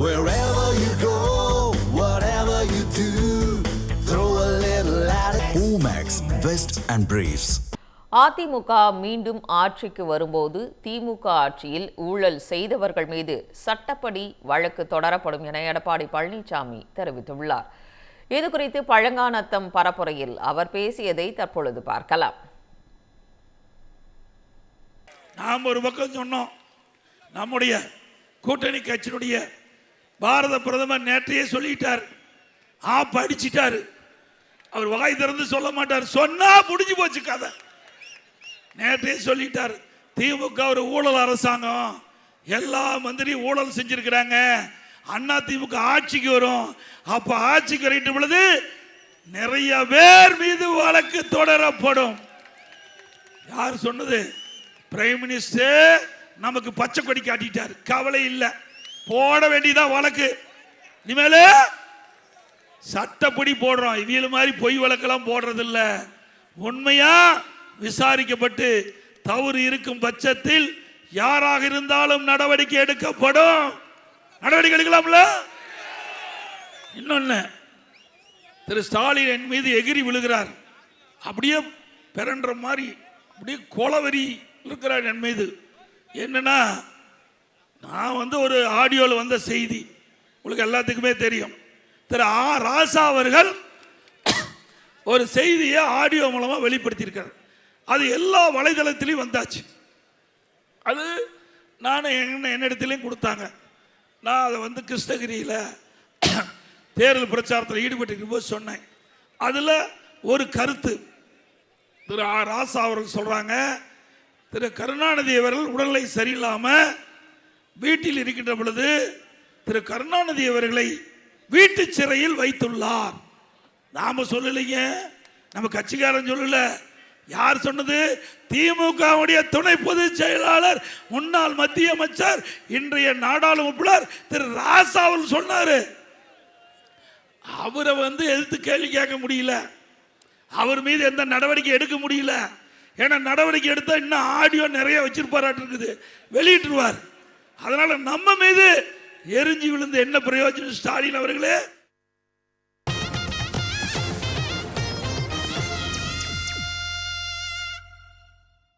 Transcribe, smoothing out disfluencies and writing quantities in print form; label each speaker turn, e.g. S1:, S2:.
S1: Wherever you go, whatever you do, throw a little at it. Omax, Vest and Briefs.
S2: AIADMK மீண்டும் ஆட்சிக்கு வரும்போது திமுக ஆட்சியில் ஊழல் செய்தவர்கள் மீது சட்டப்படி வழக்கு தொடரப்படும் என எடப்பாடி பழனிசாமி தெரிவித்துள்ளார். இதுகுறித்து பழங்காநத்தம் பரப்புரையில் அவர் பேசியதை தற்பொழுது பார்க்கலாம்.
S3: நாம் ஒரு பக்கம் சொன்னோம், நம்முடைய கூட்டணி கட்சியினுடைய பாரத பிரதமர் நேற்றையே சொல்லிட்டார், படிச்சிட்டாரு. அவர் வாய் திறந்து சொல்ல மாட்டார், சொன்னா முடிஞ்சு போச்சு கதை. நேற்றே சொல்லிட்டார், திமுக ஒரு ஊழல் அரசாங்கம், எல்லா மந்திரி ஊழல் செஞ்சிருக்கிறாங்க, அண்ணா திமுக ஆட்சிக்கு வரும், அப்ப ஆட்சிக்கு வரைக்கும் பொழுது நிறைய பேர் மீது வழக்கு தொடரப்படும். யார் சொன்னது? பிரைம் மினிஸ்டர் நமக்கு பச்சை கொடி காட்டிட்டார், கவலை இல்லை, போட வேண்டியதான் வழக்கு. இனிமேல சட்டப்படி போடுறோம், இவியல் மாதிரி பொய் வழக்கெல்லாம் போடுறது இல்ல. உண்மையா விசாரிக்கப்பட்டு தவறு இருக்கும் பட்சத்தில் யாராக இருந்தாலும் நடவடிக்கை எடுக்கப்படும். நடவடிக்கை எடுக்கலாம்ல. இன்னொன்னு, திரு ஸ்டாலின் என் மீது எகிரி விழுகிறார், அப்படியே பிறன்ற மாதிரி அப்படியே கோலவரி இருக்கிறார் என் மீது. என்னன்னா, நான் ஒரு ஆடியோவில் வந்த செய்தி உங்களுக்கு எல்லாத்துக்குமே தெரியும். திரு ராசா அவர்கள் ஒரு செய்தியை ஆடியோ மூலமாக வெளிப்படுத்தியிருக்கார். அது எல்லா வலைதளத்திலையும் வந்தாச்சு. அது நான் என்னிடத்திலையும் கொடுத்தாங்க. நான் அதை கிருஷ்ணகிரியில் தேர்தல் பிரச்சாரத்தில் ஈடுபட்டு போது சொன்னேன். அதில் ஒரு கருத்து, திரு ராசா அவர்கள் சொல்கிறாங்க, திரு கருணாநிதி அவர்கள் உடல்நிலை சரியில்லாமல் வீட்டில் இருக்கின்ற பொழுது திரு கருணாநிதி அவர்களை வீட்டு சிறையில் வைத்துள்ளார். நாம சொல்லலைங்க, நம்ம கட்சிக்காரன் சொல்லல. யார் சொன்னது? திமுகவுடைய துணை பொதுச் செயலாளர், முன்னாள் மத்திய அமைச்சர், இன்றைய நாடாளுமன்ற உறுப்பினர் திரு ராசா அவர்கள் சொன்னாரு. அவரை எதிர்த்து கேள்வி கேட்க முடியல, அவர் மீது எந்த நடவடிக்கை எடுக்க முடியல. ஏன்னா நடவடிக்கை எடுத்தா இன்னும் ஆடியோ நிறைய வச்சிருப்பாராட்டு இருக்குது, வெளியிட்டுருவார். அதனால நம்ம மீது எரிஞ்சு விழுந்து என்ன பிரயோஜனம்? ஸ்டாலின் அவர்களே,